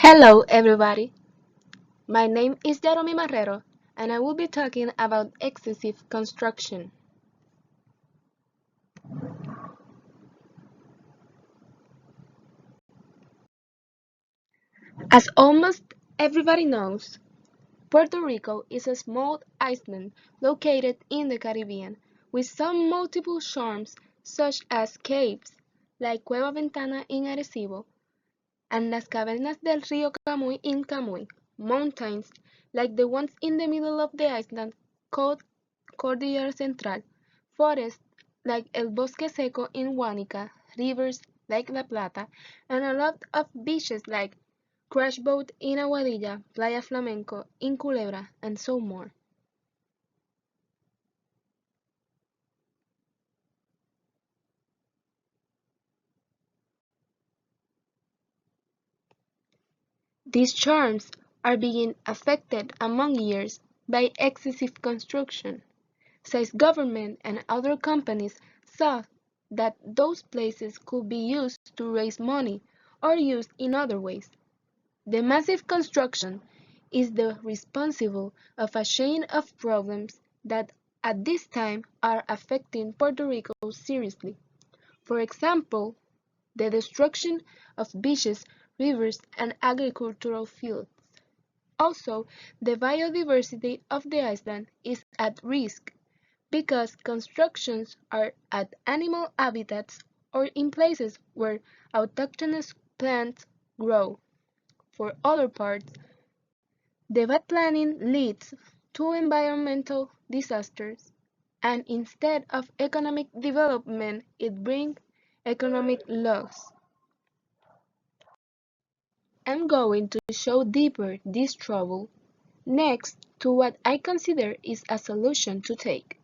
Hello, everybody. My name is Jeremy Marrero, and I will be talking about excessive construction. As almost everybody knows, Puerto Rico is a small island located in the Caribbean with some multiple charms such as caves like Cueva Ventana in Arecibo and Las Cavernas del Río Camuy in Camuy, mountains like the ones in the middle of the island called Cordillera Central, forests like El Bosque Seco in Huánica, rivers like La Plata, and a lot of beaches like Crash Boat in Aguadilla, Playa Flamenco in Culebra, and so more. These charms are being affected among years by excessive construction, since government and other companies saw that those places could be used to raise money or used in other ways. The massive construction is the responsible of a chain of problems that at this time are affecting Puerto Rico seriously. For example, the destruction of beaches, rivers, and agricultural fields. Also, the biodiversity of the island is at risk because constructions are at animal habitats or in places where autochthonous plants grow. For other parts, the bad planning leads to environmental disasters, and instead of economic development, it brings economic loss. I'm going to show deeper this trouble next to what I consider is a solution to take.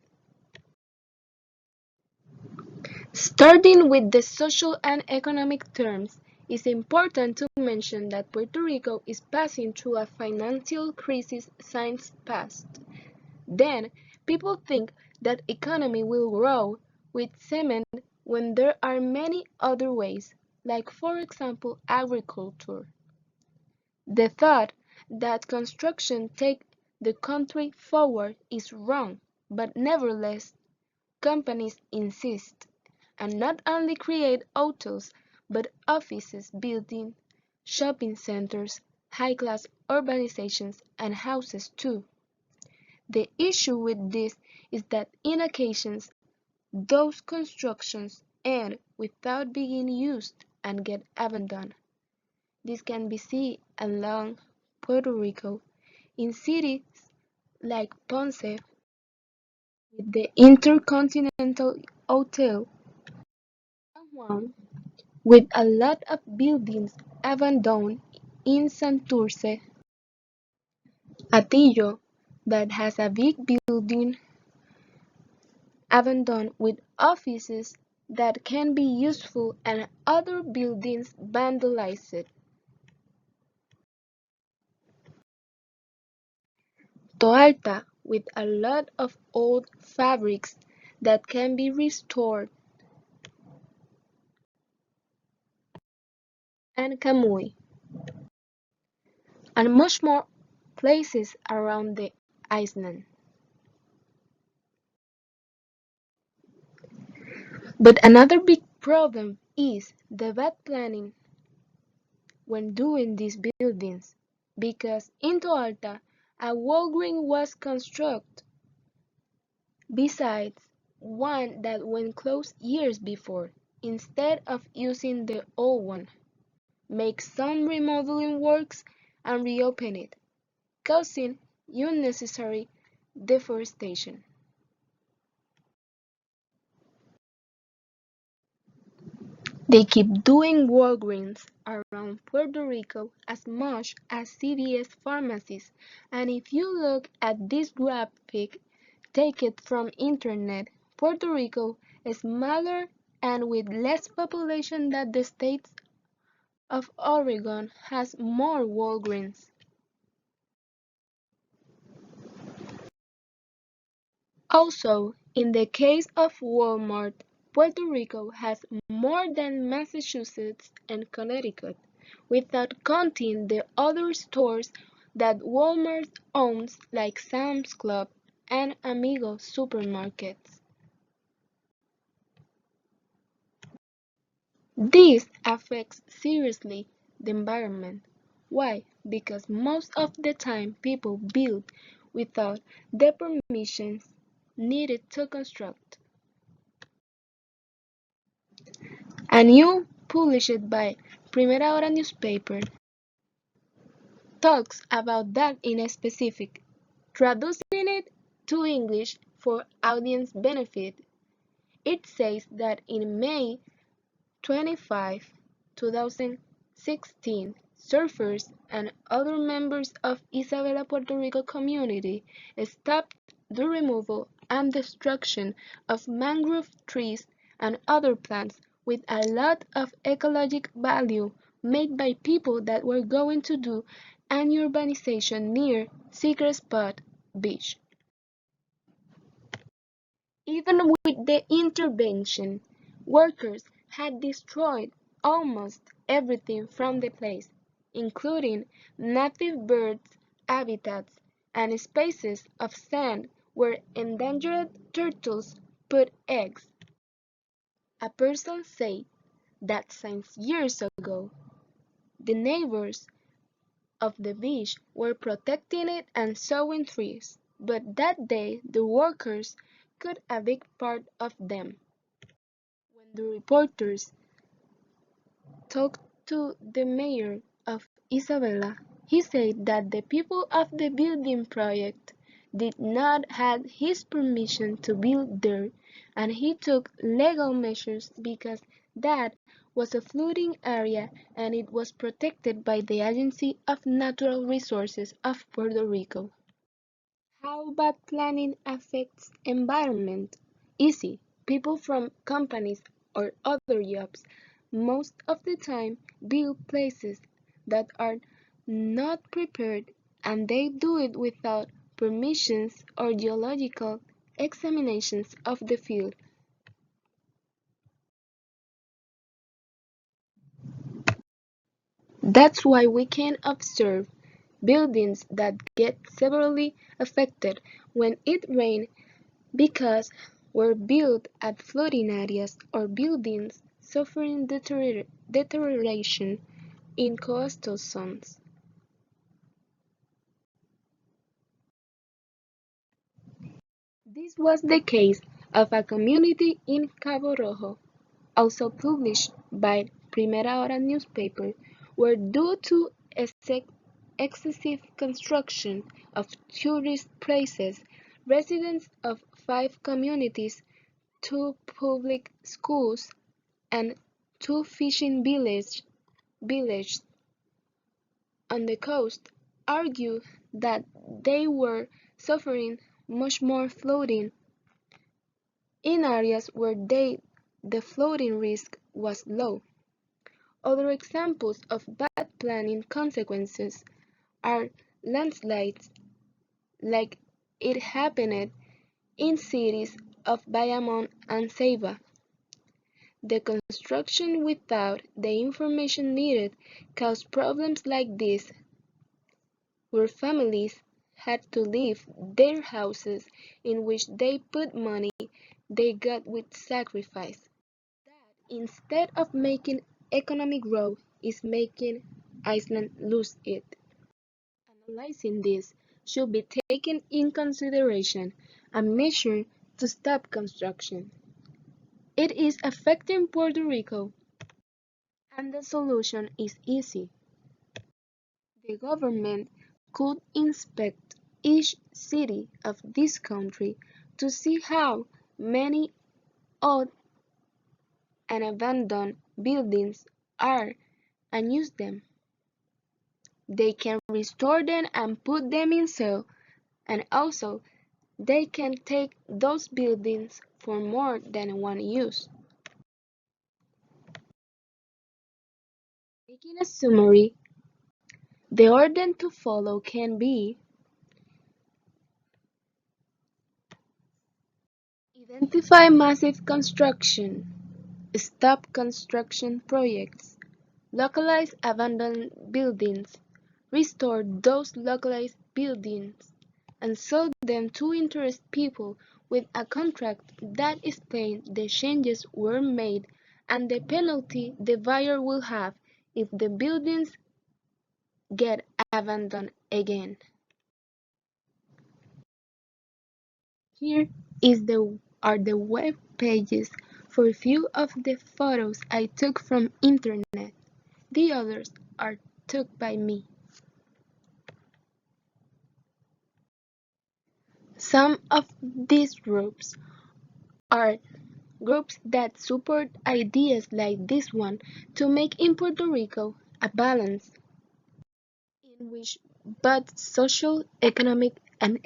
Starting with the social and economic terms, it's important to mention that Puerto Rico is passing through a financial crisis since past. Then, people think that economy will grow with cement when there are many other ways, like for example agriculture. The thought that construction take the country forward is wrong, but nevertheless, companies insist, and not only create hotels, but offices, buildings, shopping centers, high-class urbanizations, and houses too. The issue with this is that in occasions, those constructions end without being used and get abandoned. This can be seen along Puerto Rico in cities like Ponce with the Intercontinental Hotel, San Juan with a lot of buildings abandoned in Santurce, Atillo that has a big building abandoned with offices that can be useful and other buildings vandalized. Toalta with a lot of old fabrics that can be restored, and Camuy, and much more places around the island. But another big problem is the bad planning when doing these buildings, because in Toalta a Walgreens was constructed, besides one that went closed years before, instead of using the old one, make some remodeling works and reopen it, causing unnecessary deforestation. They keep doing Walgreens around Puerto Rico as much as CVS pharmacies, and if you look at this graphic taken from internet, Puerto Rico is smaller and with less population than the state of Oregon has more Walgreens. Also, in the case of Walmart, Puerto Rico has more than Massachusetts and Connecticut, without counting the other stores that Walmart owns like Sam's Club and Amigo supermarkets. This affects seriously the environment. Why? Because most of the time people build without the permissions needed to construct. A new published by Primera Hora newspaper talks about that in specific, traducing it to English for audience benefit. It says that in May 25, 2016, surfers and other members of Isabela Puerto Rico community stopped the removal and destruction of mangrove trees and other plants with a lot of ecologic value made by people that were going to do an urbanization near Secret Spot Beach. Even with the intervention, workers had destroyed almost everything from the place, including native birds' habitats and spaces of sand where endangered turtles put eggs. A person said that since years ago, the neighbors of the beach were protecting it and sowing trees, but that day the workers cut a big part of them. When the reporters talked to the mayor of Isabela, he said that the people of the building project did not have his permission to build there, and he took legal measures because that was a flooding area and it was protected by the Agency of Natural Resources of Puerto Rico. How bad planning affects environment? Easy. People from companies or other jobs most of the time build places that are not prepared and they do it without permissions or geological examinations of the field. That's why we can observe buildings that get severely affected when it rains because were built at flooding areas or buildings suffering deterioration in coastal zones. This was the case of a community in Cabo Rojo, also published by Primera Hora newspaper, where due to excessive construction of tourist places, residents of 5 communities, 2 public schools, and 2 fishing villages on the coast argued that they were suffering much more flooding in areas where the flooding risk was low. Other examples of bad planning consequences are landslides, like it happened in cities of Bayamon and Ceiba. The construction without the information needed caused problems like this, where families had to leave their houses in which they put money they got with sacrifice. That, instead of making economic growth, is making Iceland lose it. Analyzing this should be taken in consideration a measure to stop construction. It is affecting Puerto Rico, and the solution is easy. The government could inspect each city of this country to see how many old and abandoned buildings are and use them. They can restore them and put them in sale, and also they can take those buildings for more than one use. Making a summary, the order to follow can be: identify massive construction, stop construction projects, localize abandoned buildings, restore those localized buildings, and sell them to interested people with a contract that explains the changes were made and the penalty the buyer will have if the buildings get abandoned again. Here are the web pages for a few of the photos I took from internet. The others are took by me. Some of these groups are groups that support ideas like this one to make in Puerto Rico a balance in which both social, economic, and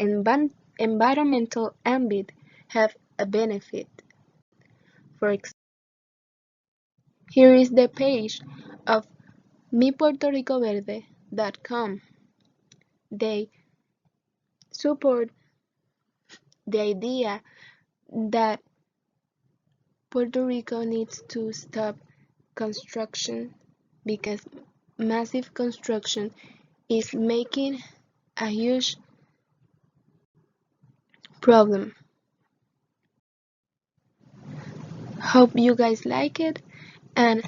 environmental ambit have a benefit. For example, here is the page of mipuertoricoverde.com. They support the idea that Puerto Rico needs to stop construction because massive construction is making a huge problem. Hope you guys like it, and